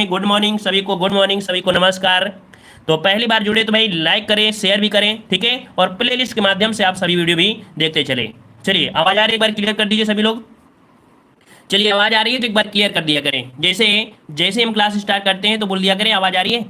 Good morning सभी को, good morning सभी को, नमस्कार। तो पहली बार जुड़े तो भाई लाइक करें, शेयर भी करें, ठीक है। और प्लेलिस्ट के माध्यम से आप सभी वीडियो भी देखते चले। चलिए आवाज आ रही है, एक बार क्लियर कर दीजिए सभी लोग। चलिए आवाज आ रही है तो एक बार क्लियर कर दिया करें। जैसे जैसे हम क्लास स्टार्ट करते हैं तो बोल दिया करें आवाज आ रही है।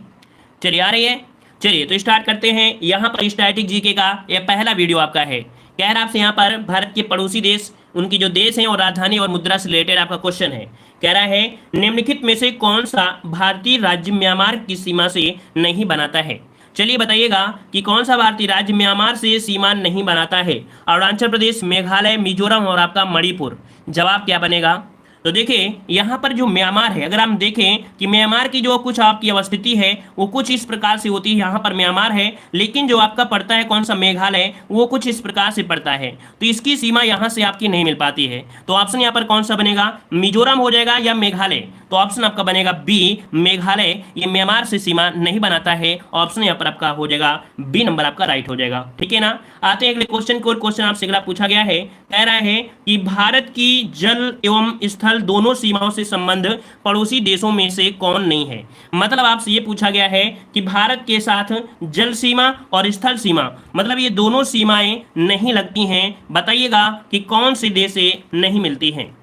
चलिए आ रही है। चलिए तो स्टार्ट करते हैं। यहाँ पर स्टैटिक जीके का ये पहला वीडियो आपका है। कह रहा है आपसे यहाँ पर भारत के पड़ोसी देश, उनकी जो देश है और राजधानी और मुद्रा से रिलेटेड आपका क्वेश्चन है। कह रहा है निम्नलिखित में से कौन सा भारतीय राज्य म्यांमार की सीमा से नहीं बनाता है। चलिए बताइएगा कि कौन सा भारतीय राज्य म्यांमार से सीमा नहीं बनाता है। अरुणाचल प्रदेश, मेघालय, मिजोरम और आपका मणिपुर। जवाब क्या बनेगा? तो देखिए यहाँ पर जो म्यांमार है, अगर हम देखें कि म्यांमार की जो कुछ आपकी अवस्थिति है वो कुछ इस प्रकार से होती है। यहाँ पर म्यांमार है, लेकिन जो आपका पड़ता है कौन सा मेघालय, वो कुछ इस प्रकार से पड़ता है। तो इसकी सीमा यहाँ से आपकी नहीं मिल पाती है। तो ऑप्शन यहाँ पर कौन सा बनेगा? मिजोरम हो जाएगा या मेघालय? तो ऑप्शन आपका बनेगा बी, मेघालय। ये म्यांमार से सीमा नहीं बनाता है। ऑप्शन यहाँ पर आपका हो जाएगा बी नंबर आपका राइट हो जाएगा, ठीक है ना। आते हैं अगले क्वेश्चन को। क्वेश्चन आपसे अगला पूछा गया है, कह रहा है कि भारत की जल एवं स्थल दोनों सीमाओं से संबंध पड़ोसी देशों में से कौन नहीं है। मतलब आपसे ये पूछा गया है कि भारत के साथ जल सीमा और स्थल सीमा, मतलब ये दोनों सीमाएं नहीं लगती हैं। बताइएगा कि कौन से देश से नहीं मिलती हैं।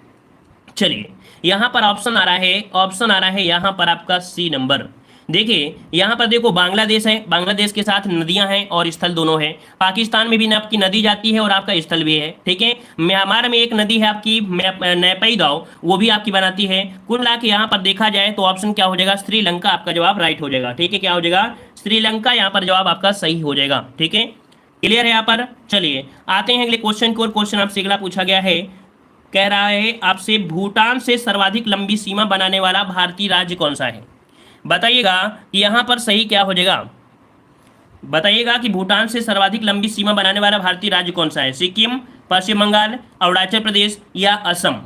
चलिए यहां पर ऑप्शन आ रहा है, ऑप्शन आ रहा है यहां पर आपका सी नंबर। देखिए यहाँ पर देखो बांग्लादेश है, बांग्लादेश के साथ नदियां हैं और स्थल दोनों है। पाकिस्तान में भी आपकी नदी जाती है और आपका स्थल भी है, ठीक है। म्यांमार में एक नदी है आपकी नैपई दाव, वो भी आपकी बनाती है। कुल मिला के यहाँ पर देखा जाए तो ऑप्शन क्या हो जाएगा? श्रीलंका आपका जवाब राइट हो जाएगा, ठीक है। क्या हो जाएगा? श्रीलंका यहाँ पर जवाब आपका सही हो जाएगा, ठीक है। क्लियर है यहाँ पर? चलिए आते हैं अगले क्वेश्चन को। क्वेश्चन आपसे अगला पूछा गया है, कह रहा है आपसे भूटान से सर्वाधिक लंबी सीमा बनाने वाला भारतीय राज्य कौन सा है। बताइएगा कि यहाँ पर सही क्या हो जाएगा। बताइएगा कि भूटान से सर्वाधिक लंबी सीमा बनाने वाला भारतीय राज्य कौन सा है। सिक्किम, पश्चिम बंगाल, अरुणाचल प्रदेश या असम।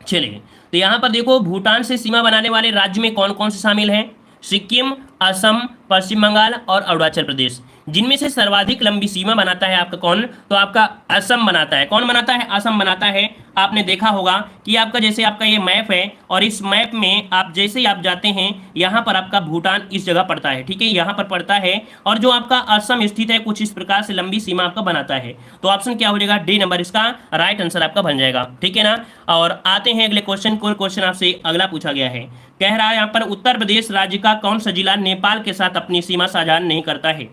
चलिए तो यहाँ पर देखो भूटान से सीमा बनाने वाले राज्य में कौन कौन से शामिल हैं। सिक्किम, असम, पश्चिम बंगाल और अरुणाचल प्रदेश। जिनमें से सर्वाधिक लंबी सीमा बनाता है आपका कौन? तो आपका असम बनाता है। कौन बनाता है? असम बनाता है। आपने देखा होगा कि आपका जैसे आपका ये मैप है और इस मैप में आप जैसे ही आप जाते हैं यहाँ पर आपका भूटान इस जगह पड़ता है, ठीक है, यहाँ पर पड़ता है। और जो आपका असम स्थित है कुछ इस प्रकार से लंबी सीमा आपका बनाता है। तो ऑप्शन क्या हो जाएगा? डी नंबर इसका राइट आंसर आपका बन जाएगा, ठीक है ना। और आते हैं अगले क्वेश्चन को। क्वेश्चन आपसे अगला पूछा गया है, कह रहा है यहाँ पर उत्तर प्रदेश राज्य का कौन सा जिला नेपाल के साथ अपनी सीमा साझा नहीं करता है।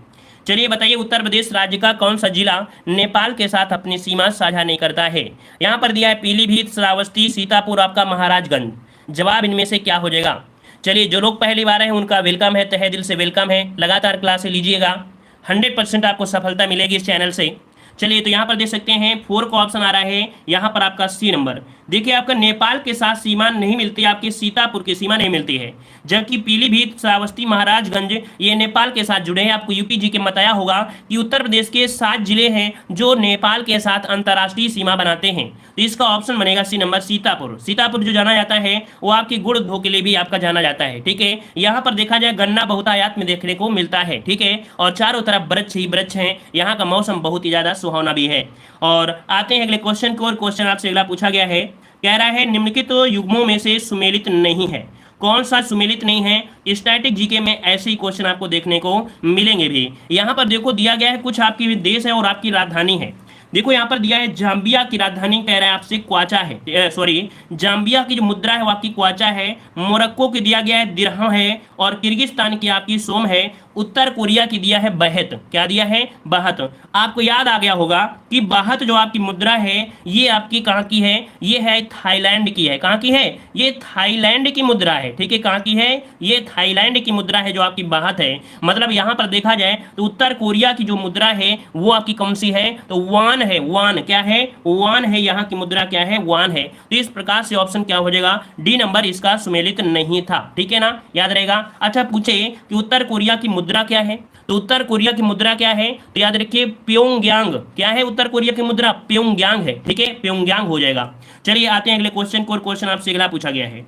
चलिए बताइए उत्तर प्रदेश राज्य का कौन सा जिला नेपाल के साथ अपनी सीमा साझा नहीं करता है। यहाँ पर दिया है पीलीभीत, श्रावस्ती, सीतापुर, आपका महाराजगंज। जवाब इनमें से क्या हो जाएगा? चलिए जो लोग पहली बार हैं उनका वेलकम है, तहे दिल से वेलकम है। लगातार क्लासें लीजिएगा, 100% आपको सफलता मिलेगी इस चैनल से। चलिए तो यहाँ पर देख सकते हैं 4 का ऑप्शन आ रहा है यहाँ पर आपका सी नंबर। देखिए आपका नेपाल के साथ सीमा नहीं मिलती, आपकी सीतापुर की सीमा नहीं मिलती है। जबकि पीलीभीत, श्रावस्ती, महाराजगंज ये नेपाल के साथ जुड़े हैं। आपको यूपी जी के बताया होगा कि उत्तर प्रदेश के 7 जिले हैं जो नेपाल के साथ अंतर्राष्ट्रीय सीमा बनाते हैं। तो इसका ऑप्शन बनेगा सी नंबर, सीतापुर। सीतापुर जो जाना जाता है वो आपकी गुड़ उद्योग के लिए भी आपका जाना जाता है, ठीक है। यहाँ पर देखा जाए गन्ना बहुतायत में देखने को मिलता है, ठीक है। और चारों तरफ वृक्ष ही वृक्ष हैं। यहाँ का मौसम बहुत ही ज्यादा सुहावना भी है। और आते हैं अगले क्वेश्चन को। क्वेश्चन आपसे अगला पूछा गया है, कह रहा है निम्नलिखित युग्मों में से सुमेलित नहीं है। कौन सा सुमेलित नहीं है? स्टैटिक जीके में ऐसे ही क्वेश्चन आपको देखने को मिलेंगे भी। यहाँ पर देखो दिया गया है कुछ आपकी देश है और आपकी राजधानी है। देखो यहाँ पर दिया है जाम्बिया की राजधानी कह रहा है आपसे क्वाचा है, सॉरी जाम्बिया की जो मुद्रा है वो आपकी क्वाचा है। मोरक्को की दिया गया है दिरहम है। और किर्गिस्तान की आपकी सोम है। उत्तर कोरिया की दिया है बहत। क्या दिया है? बहत। आपको याद आ गया होगा कि बहत जो आपकी मुद्रा है ये आपकी कहाँ की है? ये है थाईलैंड की है। कहाँ की है? ये थाईलैंड की मुद्रा है, ठीक है। कहाँ की है? ये थाईलैंड की मुद्रा है जो आपकी बहत है। मतलब यहाँ पर देखा जाए तो उत्तर कोरिया की जो मुद्रा है वो आपकी कौन सी है? तो वान है। वान क्या है? वान है। यहाँ की मुद्रा क्या है? वान है। तो इस प्रकार से ऑप्शन क्या हो जाएगा? डी नंबर इसका सुमेलित नहीं था, ठीक है ना, याद रहेगा। अच्छा पूछे कि उत्तर कोरिया की मुद्रा क्या है? तो उत्तर कोरिया की मुद्रा क्या है? तो याद रखिए प्योंगयांग। क्या है उत्तर कोरिया की मुद्रा? प्योंगयांग है, ठीक है, प्योंगयांग हो जाएगा। चलिए आते हैं अगले क्वेश्चन को। क्वेश्चन आपसे अगला पूछा गया है,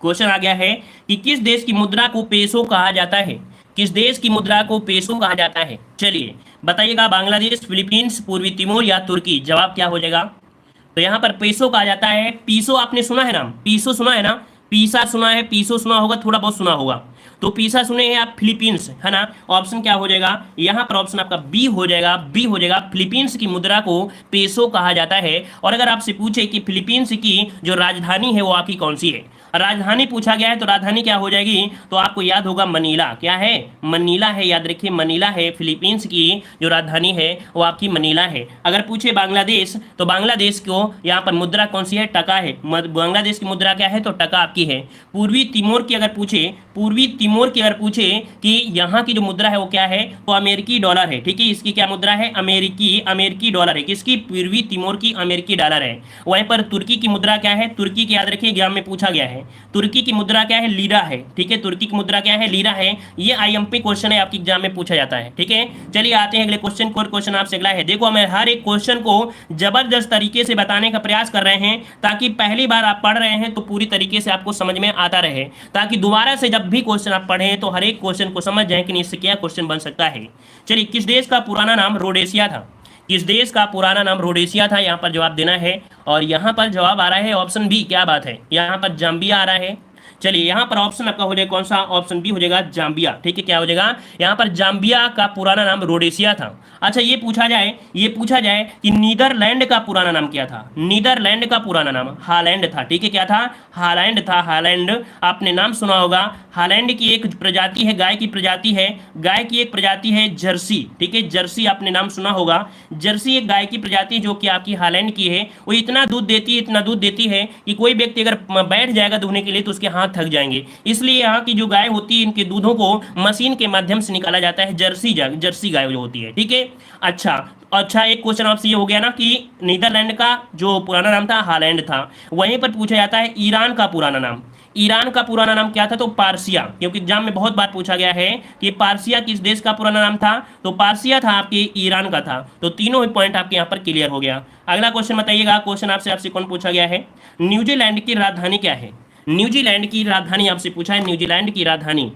क्वेश्चन आ गया है कि किस देश की मुद्रा को पेसो कहा जाता है। किस देश की मुद्रा को पेसो कहा जाता है? चलिए बताइएगा, बांग्लादेश, फिलीपींस, पूर्वी तिमोर या तुर्की। जवाब क्या हो जाएगा? तो यहाँ पर पेसो कहा जाता है। पीसो आपने सुना है नाम? पीसो सुना है ना? पीसा सुना है, पीसो सुना होगा, थोड़ा बहुत सुना होगा। तो पीसा सुने हैं आप, फिलीपींस, है ना। ऑप्शन क्या हो जाएगा यहां पर, ऑप्शन आपका बी हो जाएगा, बी हो जाएगा। फिलीपींस की मुद्रा को पेसो कहा जाता है। और अगर आपसे पूछे कि फिलीपींस की जो राजधानी है वो आपकी कौन सी है, राजधानी पूछा गया है, तो राजधानी क्या हो जाएगी, तो आपको याद होगा मनीला। क्या है, मनीला है, याद रखिए मनीला है। फिलीपींस की जो राजधानी है वो आपकी मनीला है। अगर पूछे बांग्लादेश, तो बांग्लादेश को यहाँ पर मुद्रा कौन सी है, टका है। बांग्लादेश की मुद्रा क्या है, तो टका आपकी है। पूर्वी तिमोर की अगर पूछे, पूर्वी तिमोर की अगर पूछे कि यहाँ की जो मुद्रा है वो क्या है, तो अमेरिकी डॉलर है। ठीक है, इसकी क्या मुद्रा है, अमेरिकी डॉलर है। किसकी, पूर्वी तिमोर की अमेरिकी डॉलर है। वहीं पर तुर्की की मुद्रा क्या है, तुर्की की याद रखिए एग्जाम में पूछा गया है, तुर्की की मुद्रा क्या है, लीरा है। ठीक है, तुर्की की मुद्रा क्या है, लीरा है। ये आईएमपी क्वेश्चन है, आपके एग्जाम में पूछा जाता है। ठीक है, चलिए आते हैं अगले क्वेश्चन को। क्वेश्चन आपसे अगला है, देखो मैं हर एक क्वेश्चन को जबरदस्त तरीके से बताने का प्रयास कर रहे हैं, ताकि पहली बार आप पढ़ रहे हैं तो पूरी तरीके से आपको समझ में आता रहे, ताकि दोबारा से जब भी क्वेश्चन आप पढ़ें तो हर एक क्वेश्चन को समझ जाएं कि इससे क्या क्वेश्चन बन सकता है। चलिए, किस देश का पुराना नाम रोडेशिया था, किस देश का पुराना नाम रोडेशिया था, यहाँ पर जवाब देना है। और यहाँ पर जवाब आ रहा है ऑप्शन बी, क्या बात है, यहाँ पर जाम्बिया आ रहा है। चलिए, यहाँ पर ऑप्शन आपका हो जाएगा कौन सा, ऑप्शन बी हो जाएगा जाम्बिया। ठीक है, क्या हो जाएगा, यहाँ पर जाम्बिया का पुराना नाम रोडेशिया था। अच्छा, ये पूछा जाए कि नीदरलैंड का पुराना नाम क्या था, नीदरलैंड का पुराना नाम हालैंड था। ठीक है, क्या था, हालैंड था। हालैंड आपने नाम सुना होगा। हालैंड की एक प्रजाति है, गाय की प्रजाति है, गाय की एक प्रजाति है जर्सी। ठीक है, जर्सी आपने नाम सुना होगा। जर्सी एक गाय की प्रजाति जो कि आपकी हालैंड की है। वो इतना दूध देती है, इतना दूध देती है कि कोई व्यक्ति अगर बैठ जाएगा दूहने के लिए तो उसके हाथ थक जाएंगे। इसलिए यहाँ की जो गाय होती है, इनके दूधों को मशीन के माध्यम से निकाला जाता है, जर्सी गाय जो होती है। ठीक है, अच्छा, एक क्वेश्चन आपसे ये हो गया ना कि नीदरलैंड का जो पुराना नाम था हालैंड था। वहीं पर पूछा जाता है ईरान का पुराना नाम, ईरान का पुराना नाम क्या था, तो पारसिया। क्योंकि एग्जाम में बहुत बार पूछा गया है कि पारसिया किस देश का पुराना नाम था, तो पारसिया था आपके ईरान का था। तो तीनों ही पॉइंट आपके यहाँ पर क्लियर हो गया। अगला क्वेश्चन बताइएगा, क्वेश्चन आपसे कौन पूछा गया है, न्यूजीलैंड की राजधानी क्या है, न्यूजीलैंड की राजधानी आपसे पूछा है। न्यूजीलैंड की राजधानी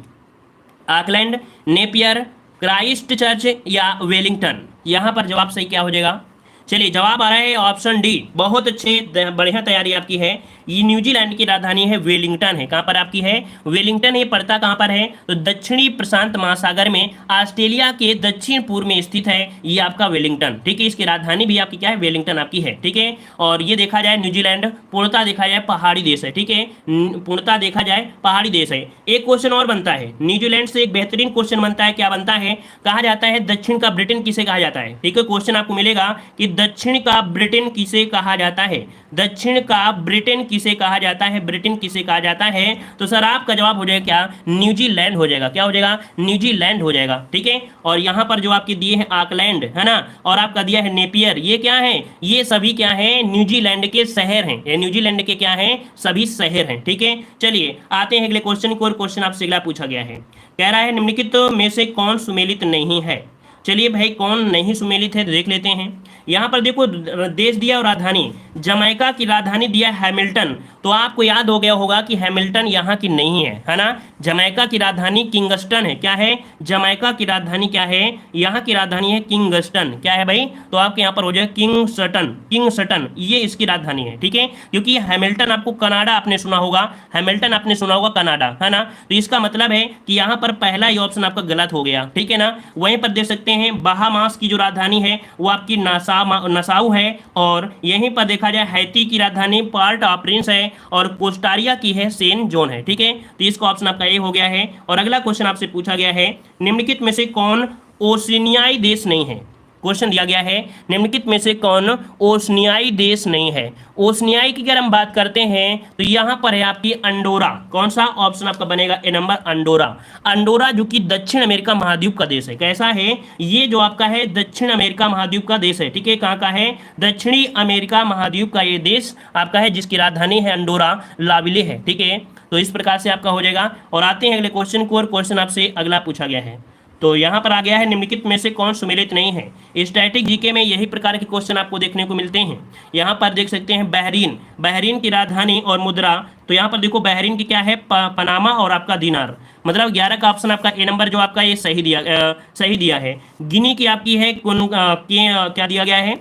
ऑकलैंड, नेपियर, क्राइस्ट चर्च या वेलिंगटन। यहाँ पर जवाब सही क्या हो जाएगा, चलिए जवाब आ रहा है ऑप्शन डी। बहुत अच्छे, बढ़िया तैयारी आपकी है। ये न्यूजीलैंड की राजधानी है वेलिंगटन है। कहाँ पर आपकी है, वेलिंगटन। ये पड़ता कहाँ पर है, तो दक्षिणी प्रशांत महासागर में, ऑस्ट्रेलिया के दक्षिण पूर्व में स्थित है ये आपका वेलिंगटन। ठीक है, इसकी राजधानी भी आपकी क्या है, वेलिंगटन आपकी है। ठीक है, और ये देखा जाए न्यूजीलैंड पूर्णतः देखा जाए पहाड़ी देश है। ठीक है, पूर्णतः देखा जाए पहाड़ी देश है। एक क्वेश्चन और बनता है, न्यूजीलैंड से एक बेहतरीन क्वेश्चन बनता है। क्या बनता है, कहा जाता है दक्षिण का ब्रिटेन किसे कहा जाता है। ठीक है, क्वेश्चन आपको मिलेगा कि दक्षिण का ब्रिटेन किसे कहा जाता है, दक्षिण का ब्रिटेन किसे कहा जाता है, ब्रिटेन किसे कहा जाता है। तो सर आपका जवाब हो जाएगा क्या, न्यूजीलैंड हो जाएगा। क्या हो जाएगा, न्यूजीलैंड हो जाएगा। ठीक है, और यहाँ पर जो आपके दिए हैं ऑकलैंड, है ना, और आपका दिया है नेपियर, ये क्या है, ये सभी क्या है, न्यूजीलैंड के शहर हैं। ये न्यूजीलैंड के क्या है, सभी शहर हैं। ठीक है, चलिए आते हैं अगले क्वेश्चन को। और क्वेश्चन आपसे अगला पूछा गया है, कह रहा है निम्नलिखित में से कौन सुमेलित नहीं है। चलिए भाई, कौन नहीं सुमेलित है देख लेते हैं। यहाँ पर देखो देश दिया और राजधानी, जमैका की राजधानी दिया हैमिल्टन। तो आपको याद हो गया होगा कि हैमिल्टन यहाँ की नहीं है ना। जमैका की राजधानी किंगस्टन है। क्या है, जमैका की राजधानी क्या है, यहाँ की राजधानी है किंगस्टन। क्या है भाई, तो आपके यहाँ पर हो जाए किंगस्टन, ये इसकी राजधानी है। ठीक है, क्योंकि हैमिल्टन आपको कनाडा आपने सुना होगा, हैमिल्टन आपने सुना होगा कनाडा, है ना। तो इसका मतलब है कि यहाँ पर पहला ही ऑप्शन आपका गलत हो गया। ठीक है ना। वहीं पर देख सकते हैं बहामास की जो राजधानी है वो आपकी नसाउ है। और यहीं पर देखा जाए हैती की राजधानी पोर्ट ऑ प्रिंस है। और कोस्टारिया की है सेंट जॉन है। ठीक है, तो इसका ऑप्शन आपका ए हो गया है। और अगला क्वेश्चन आपसे पूछा गया है, निम्नलिखित में से कौन ओशिनियाई देश नहीं है। क्वेश्चन दिया गया है, निम्नलिखित में से कौन ओशनियाई देश नहीं है। ओशनियाई की अगर हम बात करते हैं तो यहाँ पर है आपकी अंडोरा। कौन सा ऑप्शन आपका बनेगा, ए नंबर अंडोरा। अंडोरा जो कि दक्षिण अमेरिका महाद्वीप का देश है। कैसा है, ये जो आपका है दक्षिण अमेरिका महाद्वीप का देश है। ठीक है, कहाँ का है, दक्षिणी अमेरिका महाद्वीप का ये देश आपका है, जिसकी राजधानी है अंडोरा लाविले है। ठीक है, तो इस प्रकार से आपका हो जाएगा। और आते हैं अगले क्वेश्चन को। और क्वेश्चन आपसे अगला पूछा गया है, तो यहाँ पर आ गया है निम्नलिखित में से कौन सुमेलित नहीं है। स्टैटिक जीके में यही प्रकार के क्वेश्चन आपको देखने को मिलते हैं। यहाँ पर देख सकते हैं बहरीन की राजधानी और मुद्रा। तो यहाँ पर देखो बहरीन की क्या है, पनामा और आपका दिनार। मतलब 11 का ऑप्शन आपका ए नंबर जो आपका ये सही दिया है। गिनी की आपकी है क्या दिया गया है,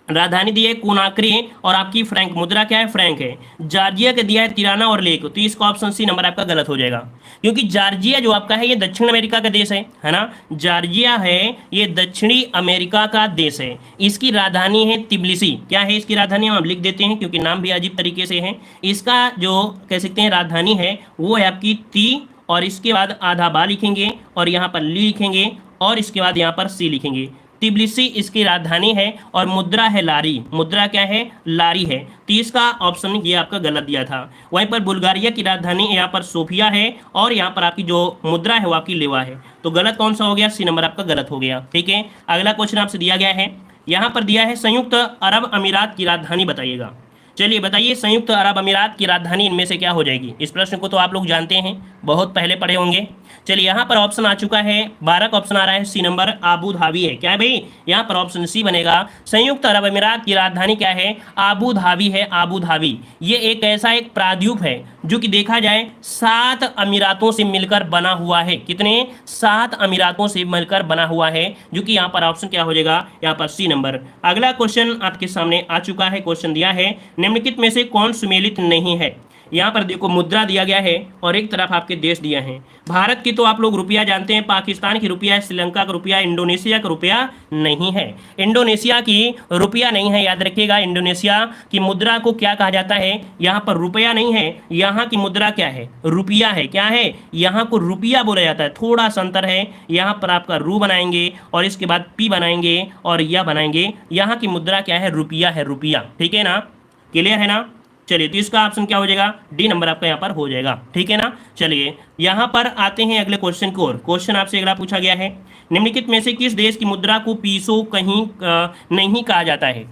राजधानी दी है कोनाक्री और आपकी फ्रैंक, मुद्रा क्या है फ्रैंक है। जॉर्जिया का दिया है तिराना और लेक, तो इसका ऑप्शन सी नंबर आपका गलत हो जाएगा, क्योंकि जॉर्जिया जो आपका है ये दक्षिण अमेरिका का देश है ना। जॉर्जिया है ये दक्षिणी अमेरिका का देश है। इसकी राजधानी है तिब्लिसी। क्या है इसकी राजधानी, हम लिख देते हैं क्योंकि नाम भी अजीब तरीके से है। इसका जो कह सकते हैं राजधानी है वो है आपकी ती, और इसके बाद आधा बा लिखेंगे और यहाँ पर ली लिखेंगे और इसके बाद यहाँ पर सी लिखेंगे। तिब्लिसी इसकी राजधानी है और मुद्रा है लारी। मुद्रा क्या है, लारी है। तो इसका ऑप्शन ये आपका गलत दिया था। वहीं पर बुल्गारिया की राजधानी यहाँ पर सोफिया है और यहाँ पर आपकी जो मुद्रा है वो आपकी लेवा है। तो गलत कौन सा हो गया, सी नंबर आपका गलत हो गया। ठीक है, अगला क्वेश्चन आपसे दिया गया है, यहाँ पर दिया है संयुक्त अरब अमीरात की राजधानी बताइएगा। चलिए बताइए, संयुक्त अरब अमीरात की राजधानी इनमें से क्या हो जाएगी। इस प्रश्न को तो आप लोग जानते हैं, बहुत पहले पढ़े होंगे। चलिए यहाँ पर ऑप्शन आ चुका है, 12 का ऑप्शन आ रहा है, सी नंबर आबू धाबी है। क्या है भाई, यहाँ पर ऑप्शन सी बनेगा। संयुक्त अरब अमीरात की राजधानी क्या है, आबू धाबी है। आबू धाबी ये एक ऐसा एक प्राद्वीप है जो कि देखा जाए 7 अमीरातों से मिलकर बना हुआ है। कितने, 7 अमीरातों से मिलकर बना हुआ है, जो कि यहाँ पर ऑप्शन क्या हो जाएगा, यहाँ पर सी नंबर। अगला क्वेश्चन आपके सामने आ चुका है, क्वेश्चन दिया है निम्नलिखित में से कौन सुमेलित नहीं है। यहाँ पर देखो मुद्रा दिया गया है और एक तरफ आपके देश दिया है। भारत की तो आप लोग रुपया जानते हैं, पाकिस्तान की रुपया है, श्रीलंका का रुपया, इंडोनेशिया का रुपया नहीं है। इंडोनेशिया की रुपया नहीं है, याद रखिएगा। इंडोनेशिया की मुद्रा को क्या कहा जाता है, यहाँ पर रुपया नहीं है, यहाँ की मुद्रा क्या है, रुपया है। क्या है, यहाँ को रुपया बोला जाता है। थोड़ा सा अंतर है, यहाँ पर आपका रू बनाएंगे और इसके बाद पी बनाएंगे और या बनाएंगे। यहाँ की मुद्रा क्या है, रुपया है, रुपया। ठीक है ना, क्लियर है ना। चलिए, तो इसका ऑप्शन क्या हो जाएगा, डी नंबर आपका यहाँ पर हो जाएगा। ठीक है ना। चलिए यहाँ पर आते हैं अगले क्वेश्चन को। और क्वेश्चन आपसे अगला पूछा गया है, निम्नलिखित में से किस देश की मुद्रा को पीसो कहीं नहीं कहा जाता है।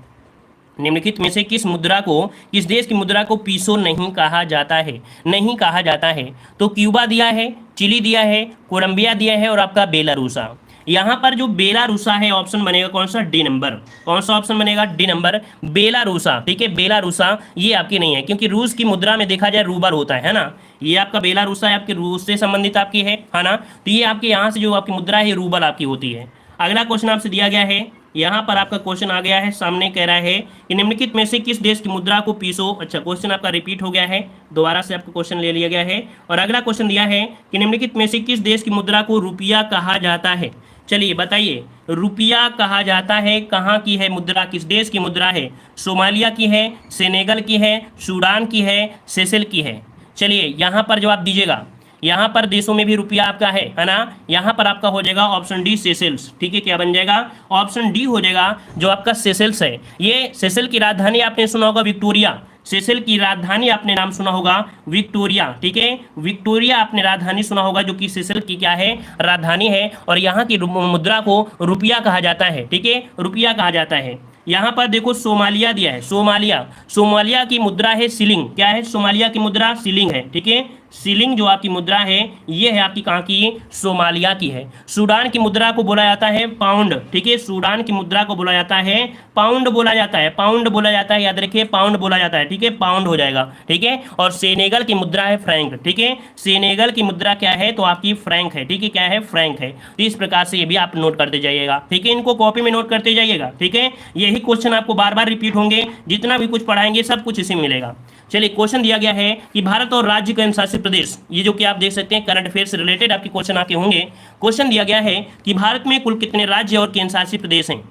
निम्नलिखित में से किस मुद्रा को, किस देश की मुद्रा को पीसो नहीं कहा जाता है, नहीं कहा जाता है। तो क्यूबा दिया है, चिली दिया है, कोलंबिया दिया है और आपका बेलारूसा। यहाँ पर जो बेलारूसा है ऑप्शन बनेगा कौन सा, डी नंबर। कौन सा ऑप्शन बनेगा, डी नंबर, बेलारूसा। ठीक है, बेलारूसा ये आपकी नहीं है, क्योंकि रूस की मुद्रा में देखा जाए रूबल होता है ना। ये आपका बेलारूसा है, आपके रूस से संबंधित आपकी है ना। तो ये आपके यहाँ से जो आपकी मुद्रा है रूबल आपकी होती है। अगला क्वेश्चन आपसे दिया गया है, यहाँ पर आपका क्वेश्चन आ गया है सामने, कह रहा है कि निम्नलिखित में से किस देश की मुद्रा को पीसो। अच्छा, क्वेश्चन आपका रिपीट हो गया है, दोबारा से आपका क्वेश्चन ले लिया गया है। और अगला क्वेश्चन दिया है कि निम्नलिखित में से किस देश की मुद्रा को रुपया कहा जाता है। चलिए बताइए, रुपया कहा जाता है, कहाँ की है मुद्रा, किस देश की मुद्रा है। सोमालिया की है, सेनेगल की है, सूडान की है, सेशेल की है। चलिए यहाँ पर जवाब दीजिएगा, यहाँ पर देशों में भी रुपया आपका है ना। यहाँ पर आपका हो जाएगा ऑप्शन डी, सेशेल्स। ठीक है, क्या बन जाएगा, ऑप्शन डी हो जाएगा, जो आपका सेशेल्स है। ये सेशेल की राजधानी आपने सुना होगा विक्टोरिया। सेशेल की राजधानी आपने नाम सुना होगा विक्टोरिया। ठीक है, विक्टोरिया आपने राजधानी सुना होगा, जो कि सेशेल की क्या है, राजधानी है। और यहाँ की मुद्रा को रुपया कहा जाता है। ठीक है, रुपया कहा जाता है। यहाँ पर देखो सोमालिया दिया है, सोमालिया, सोमालिया की मुद्रा है शिलिंग। क्या है, सोमालिया की मुद्रा शिलिंग है। ठीक है, शिलिंग जो आपकी मुद्रा है ये है आपकी कहाँ की, सोमालिया की है। सूडान की मुद्रा को बोला जाता है पाउंड। ठीक है, सूडान की मुद्रा को बोला जाता है पाउंड, बोला जाता है पाउंड, बोला जाता है, याद रखिए पाउंड बोला जाता है। ठीक है, पाउंड हो जाएगा। ठीक है, और सेनेगल की मुद्रा है फ्रैंक। ठीक है, सेनेगल की मुद्रा क्या है, तो आपकी फ्रैंक है। ठीक है, क्या है, फ्रैंक है। तो इस प्रकार से ये भी आप नोट करते जाइएगा। ठीक है, इनको कॉपी में नोट करते जाइएगा। ठीक है, यही क्वेश्चन आपको बार बार रिपीट होंगे, जितना भी कुछ पढ़ाएंगे सब कुछ इसी मिलेगा। चलिए, क्वेश्चन दिया गया है कि भारत और राज्य केंद्र शासित प्रदेश, ये जो कि आप देख सकते हैं करंट अफेयर से रिलेटेड आपके क्वेश्चन आके होंगे। क्वेश्चन दिया गया है कि भारत में कुल कितने राज्य और केंद्र शासित प्रदेश हैं।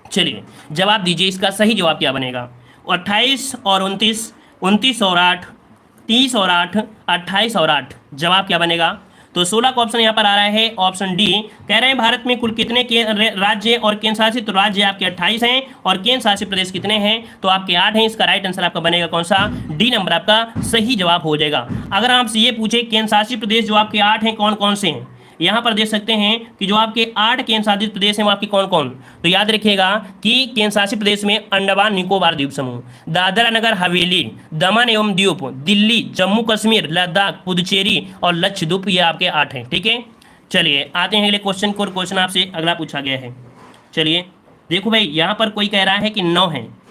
चलिए जवाब दीजिए, इसका सही जवाब क्या बनेगा। 28 और 29, 29 और 8, 30 और 8, 28 और 8, जवाब क्या बनेगा। तो 16 का ऑप्शन यहाँ पर आ रहा है, ऑप्शन डी। कह रहे हैं भारत में कुल कितने राज्य और केंद्र शासित, तो राज्य आपके 28 हैं और केंद्र शासित प्रदेश कितने हैं, तो आपके 8 हैं। इसका राइट आंसर आपका बनेगा कौन सा, डी नंबर आपका सही जवाब हो जाएगा। अगर आपसे ये पूछे केंद्र शासित प्रदेश जो आपके 8 हैं कौन कौन से हैं, यहाँ पर देख सकते हैं कि जो आपके 8 केंद्र शासित प्रदेश हैं वो आपके कौन कौन, तो याद रखिएगा कि केंद्र शासित प्रदेश में अंडमान निकोबार द्वीप समूह, दादरा नगर हवेली, दमन एवं दीव, दिल्ली, जम्मू कश्मीर, लद्दाख, पुदुचेरी और लक्षद्वीप, ये आपके 8 हैं। ठीक है, चलिए आते हैं अगले क्वेश्चन को। क्वेश्चन आपसे अगला पूछा गया है। चलिए देखो भाई, यहाँ पर कोई कह रहा है कि 9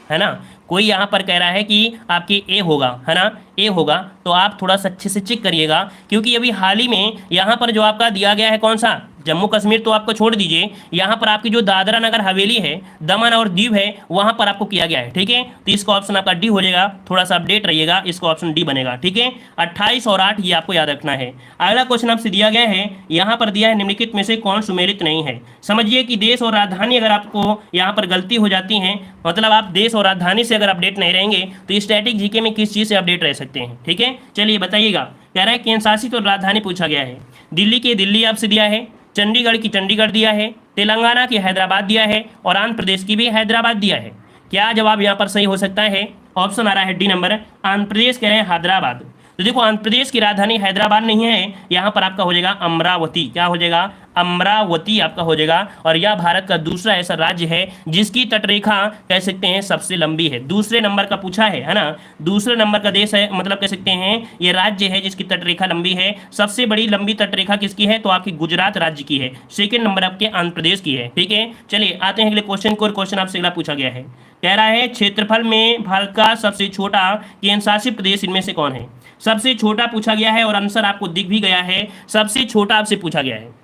है ना, कोई यहाँ पर कह रहा है कि आपकी ए होगा, है ना, ए होगा। तो आप थोड़ा सा अच्छे से चेक करिएगा, क्योंकि अभी हाल ही में यहाँ पर जो आपका दिया गया है कौन सा, जम्मू कश्मीर तो आपको छोड़ दीजिए, यहाँ पर आपकी जो दादरा नगर हवेली है, दमन और दीव है, वहां पर आपको किया गया है। ठीक है, तो इसका ऑप्शन आपका डी हो जाएगा। थोड़ा सा अपडेट रहिएगा, इसका ऑप्शन डी बनेगा। ठीक है, 28 और 8 ये आपको याद रखना है। अगला क्वेश्चन आपसे दिया गया है, यहाँ पर दिया है निम्नलिखित में से कौन सुमेलित नहीं है। समझिए कि देश और राजधानी अगर आपको यहाँ पर गलती हो जाती है, मतलब आप देश और राजधानी से अगर अपडेट नहीं रहेंगे तो स्टैटिक जीके में किस चीज़ से अपडेट रह सकते हैं। ठीक है, चलिए बताइएगा। कह रहा है केंद्र शासित और राजधानी पूछा गया है। दिल्ली की दिल्ली आपसे दिया है, चंडीगढ़ की चंडीगढ़ दिया है, तेलंगाना की हैदराबाद दिया है और आंध्र प्रदेश की भी हैदराबाद दिया है। क्या जवाब यहाँ पर सही हो सकता है? ऑप्शन आ रहा है डी नंबर, आंध्र प्रदेश कह रहे हैं हैदराबाद। तो देखो आंध्र प्रदेश की राजधानी हैदराबाद नहीं है, यहाँ पर आपका हो जाएगा अमरावती। क्या हो जाएगा? अमरावती आपका हो जाएगा। और यह भारत का दूसरा ऐसा राज्य है जिसकी तटरेखा कह सकते हैं सबसे लंबी है। दूसरे नंबर का पूछा है ना, दूसरे नंबर का देश है, मतलब कह सकते हैं ये राज्य है जिसकी तटरेखा लंबी है। सबसे बड़ी लंबी तटरेखा किसकी है? तो आपकी गुजरात राज्य की है। सेकेंड नंबर आपके आंध्र प्रदेश की है। ठीक है, चलिए आते हैं अगले क्वेश्चन को। क्वेश्चन आपसे अगला पूछा गया है, कह रहा है क्षेत्रफल में भारत का सबसे छोटा केंद्र शासित प्रदेश इनमें से कौन है? सबसे छोटा पूछा गया है और आंसर आपको दिख भी गया है। सबसे छोटा आपसे पूछा गया है।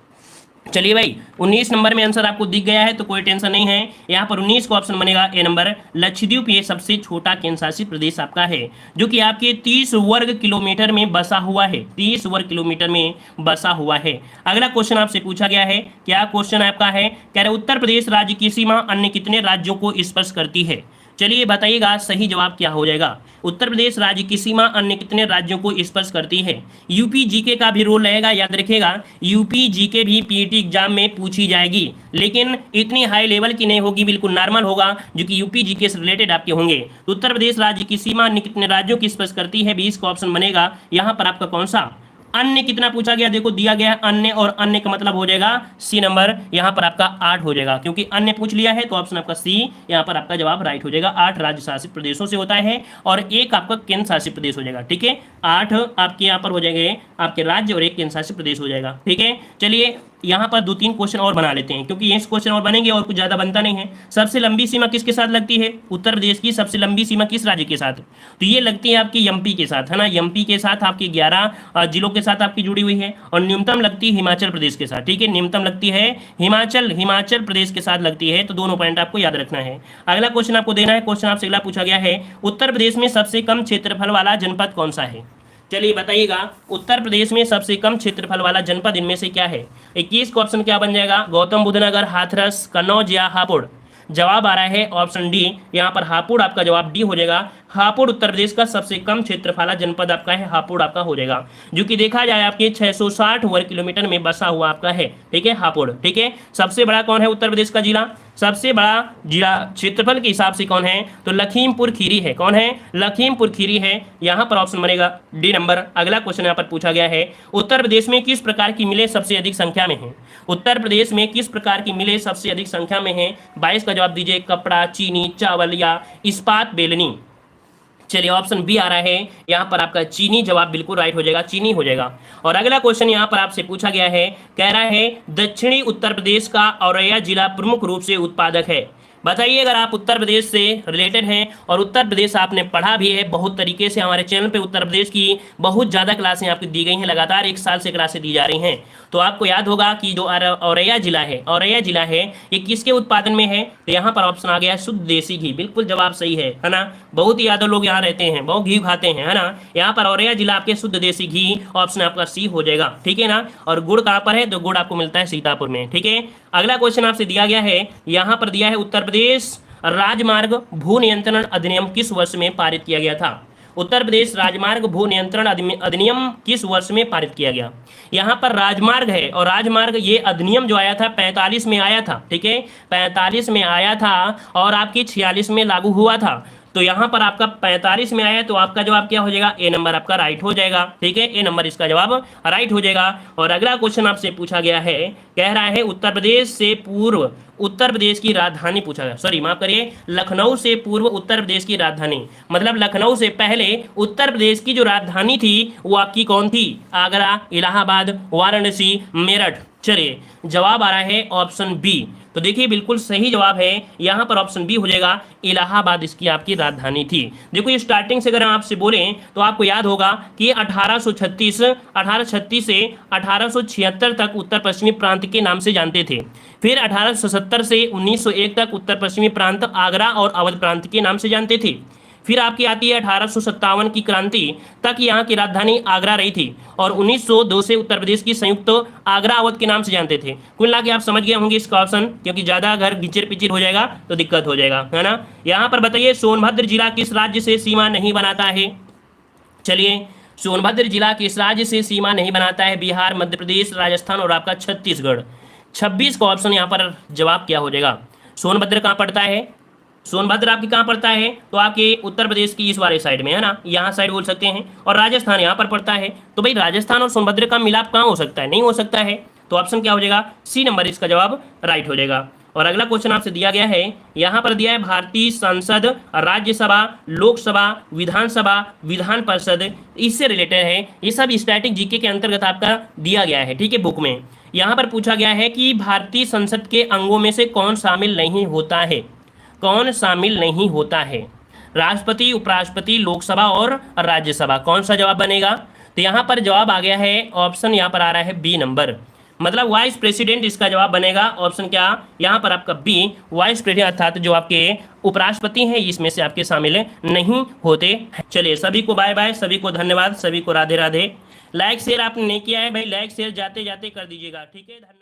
चलिए भाई, 19 नंबर में आंसर आपको दिख गया है तो कोई टेंशन नहीं है। यहाँ पर 19 का ऑप्शन बनेगा ए नंबर, लक्षद्वीप ये सबसे छोटा केंद्र शासित प्रदेश आपका है, जो कि आपके 30 वर्ग किलोमीटर में बसा हुआ है। 30 वर्ग किलोमीटर में बसा हुआ है। अगला क्वेश्चन आपसे पूछा गया है, क्या क्वेश्चन आपका है? कह रहे उत्तर प्रदेश राज्य की सीमा अन्य कितने राज्यों को स्पर्श करती है? चलिए बताइएगा सही जवाब क्या हो जाएगा। उत्तर प्रदेश राज्य की सीमा अन्य कितने राज्यों को स्पर्श करती है? यूपी जीके का भी रोल रहेगा, याद रखिएगा। यूपी जीके भी पीईटी एग्जाम में पूछी जाएगी, लेकिन इतनी हाई लेवल की नहीं होगी, बिल्कुल नॉर्मल होगा, जो कि यूपी जीके से रिलेटेड आपके होंगे। तो उत्तर प्रदेश राज्य की सीमा अन्य कितने राज्यों की स्पर्श करती है? 20 का ऑप्शन बनेगा। यहाँ पर आपका कौन सा? अन्य कितना पूछा गया? देखो दिया गया अन्य, और अन्य का मतलब हो जाएगा सी नंबर। यहाँ पर आपका 8 हो जाएगा, क्योंकि अन्य पूछ लिया है तो ऑप्शन आपका सी यहाँ पर आपका जवाब राइट हो जाएगा। 8 राज्य शासित प्रदेशों से होता है और एक आपका केंद्र शासित प्रदेश हो जाएगा। ठीक है, 8 आपके यहाँ पर हो जाएंगे आपके राज्य और एक केंद्र शासित प्रदेश हो जाएगा। ठीक है, चलिए यहाँ पर 2-3 क्वेश्चन और बना लेते हैं, क्योंकि ये क्वेश्चन और बनेंगे और कुछ ज़्यादा बनता नहीं है। सबसे लंबी सीमा किसके साथ लगती है? उत्तर प्रदेश की सबसे लंबी सीमा किस राज्य के साथ? तो ये लगती है आपकी एमपी के साथ, है ना। एमपी के साथ आपकी 11 जिलों के साथ आपकी जुड़ी हुई है। और न्यूनतम लगती है हिमाचल प्रदेश के साथ। ठीक है, न्यूनतम लगती है हिमाचल प्रदेश के साथ लगती है। तो दोनों पॉइंट आपको याद रखना है। अगला क्वेश्चन आपको देना है। क्वेश्चन आपसे अगला पूछा गया है, उत्तर प्रदेश में सबसे कम क्षेत्रफल वाला जनपद कौन सा है? चलिए बताइएगा, उत्तर प्रदेश में सबसे कम क्षेत्रफल वाला जनपद इनमें से क्या है? 21 का ऑप्शन क्या बन जाएगा? गौतम बुद्ध नगर, हाथरस, कन्नौज या हापुड़? जवाब आ रहा है ऑप्शन डी। यहाँ पर हापुड़ आपका जवाब डी हो जाएगा। हापुड़ उत्तर प्रदेश का सबसे कम क्षेत्रफल जनपद आपका है, हापुड़ आपका हो जाएगा, जो कि देखा जाए आपके 660 वर्ग किलोमीटर में बसा हुआ आपका है। ठीक है, हापुड़। ठीक है, सबसे बड़ा कौन है उत्तर प्रदेश का जिला? सबसे बड़ा जिला क्षेत्रफल के हिसाब से कौन है? तो लखीमपुर खीरी है। कौन है? लखीमपुर खीरी है। यहाँ पर ऑप्शन बनेगा डी नंबर। अगला क्वेश्चन यहाँ पर पूछा गया है, उत्तर प्रदेश में किस प्रकार की मिलें सबसे अधिक संख्या में है? उत्तर प्रदेश में किस प्रकार की मिलें सबसे अधिक संख्या में है? 22 का जवाब दीजिए, कपड़ा, चीनी, चावल या इस्पात बेलनी? चलिए ऑप्शन बी आ रहा है यहाँ पर आपका चीनी। जवाब बिल्कुल राइट हो जाएगा, चीनी हो जाएगा। और अगला क्वेश्चन यहाँ पर आपसे पूछा गया है, कह रहा है दक्षिणी उत्तर प्रदेश का औरैया जिला प्रमुख रूप से उत्पादक है। बताइए, अगर आप उत्तर प्रदेश से रिलेटेड हैं और उत्तर प्रदेश आपने पढ़ा भी है बहुत तरीके से, हमारे चैनल पे उत्तर प्रदेश की बहुत ज़्यादा क्लासें आपकी दी गई हैं, लगातार 1 साल से क्लासें दी जा रही हैं, तो आपको याद होगा कि जो औरैया जिला है ये किसके उत्पादन में है? तो यहाँ पर ऑप्शन आ गया शुद्ध देसी घी। बिल्कुल जवाब सही है ना। बहुत ही यादव लोग यहाँ रहते हैं, बहुत घी खाते हैं, है ना। यहाँ पर औरैया जिला आपके शुद्ध देसी घी, ऑप्शन आपका सी हो जाएगा। ठीक है ना। और गुड़ कहाँ पर है? तो गुड़ आपको मिलता है सीतापुर में। ठीक है, अगला क्वेश्चन आपसे दिया गया है, यहाँ पर दिया है उत्तर प्रदेश राजमार्ग भू नियंत्रण अधिनियम किस वर्ष में पारित किया गया था? उत्तर प्रदेश राजमार्ग भू नियंत्रण अधिनियम किस वर्ष में पारित किया गया? यहाँ पर राजमार्ग है, और राजमार्ग ये अधिनियम जो आया था 45 में आया था। ठीक है, 45 में आया था और आपकी 46 में लागू हुआ था। तो यहाँ पर आपका 45 में आया, तो आपका जवाब क्या हो जाएगा? ए नंबर आपका राइट हो जाएगा। ठीक है, ए नंबर इसका जवाब राइट हो जाएगा। और अगला क्वेश्चन आपसे पूछा गया है, कह रहा है उत्तर प्रदेश से पूर्व उत्तर प्रदेश की राजधानी पूछा गया, सॉरी माफ करिए, लखनऊ से पूर्व उत्तर प्रदेश की राजधानी, मतलब लखनऊ से पहले उत्तर प्रदेश की जो राजधानी थी वो आपकी कौन थी? आगरा, इलाहाबाद, वाराणसी, मेरठ? चलिए जवाब आ रहा है ऑप्शन बी। तो देखिए बिल्कुल सही जवाब है यहाँ पर ऑप्शन बी हो जाएगा, इलाहाबाद इसकी आपकी राजधानी थी। देखो ये स्टार्टिंग से अगर हम आपसे बोलें तो आपको याद होगा कि 1836 से 1876 तक उत्तर पश्चिमी प्रांत के नाम से जानते थे। फिर 1870 से 1901 तक उत्तर पश्चिमी प्रांत आगरा और अवध प्रांत के नाम से जानते थे। फिर आपकी आती है 1857 की क्रांति तक यहाँ की राजधानी आगरा रही थी और 1902 से उत्तर प्रदेश की संयुक्त आगरा अवध के नाम से जानते थे। कुल मिला के आप समझ गए होंगे इसका ऑप्शन, क्योंकि ज़्यादा अगर गिचिर पिचिर हो जाएगा तो दिक्कत हो जाएगा, है ना। यहाँ पर बताइए सोनभद्र जिला किस राज्य से सीमा नहीं बनाता है। चलिए, सोनभद्र जिला किस राज्य से सीमा नहीं बनाता है। बिहार, मध्य प्रदेश, राजस्थान और आपका छत्तीसगढ़। 26 का ऑप्शन यहाँ पर जवाब क्या हो जाएगा। सोनभद्र कहाँ पड़ता है, सोनभद्र आपकी कहाँ पड़ता है, तो आपके उत्तर प्रदेश की इस वाले साइड में, है ना, यहाँ साइड बोल सकते हैं। और राजस्थान यहाँ पर पड़ता है। तो भाई राजस्थान और सोनभद्र का मिलाप कहाँ हो सकता है, नहीं हो सकता है। तो ऑप्शन क्या हो जाएगा, सी नंबर इसका जवाब राइट हो जाएगा। और अगला क्वेश्चन आपसे दिया गया है, यहाँ पर दिया है भारतीय संसद, राज्यसभा, लोकसभा, विधानसभा, विधान परिषद, इससे रिलेटेड है। ये सब स्टैटिक जीके के अंतर्गत आपका दिया गया है, ठीक है, बुक में। यहाँ पर पूछा गया है कि भारतीय संसद के अंगों में से कौन शामिल नहीं होता है, कौन शामिल नहीं होता है। राष्ट्रपति, उपराष्ट्रपति, लोकसभा और राज्यसभा, कौन सा जवाब बनेगा। तो यहाँ पर जवाब आ गया है, ऑप्शन यहाँ पर आ रहा है बी नंबर, मतलब वाइस प्रेसिडेंट इसका जवाब बनेगा। ऑप्शन क्या, यहाँ पर आपका बी, वाइस प्रेसिडेंट, अर्थात जो आपके उपराष्ट्रपति हैं इसमें से आपके शामिल नहीं होते। चलिए, सभी को बाय बाय, सभी को धन्यवाद, सभी को राधे राधे। लाइक शेयर आपने नहीं किया है भाई, लाइक शेयर जाते जाते कर दीजिएगा, ठीक है, धन्यवाद।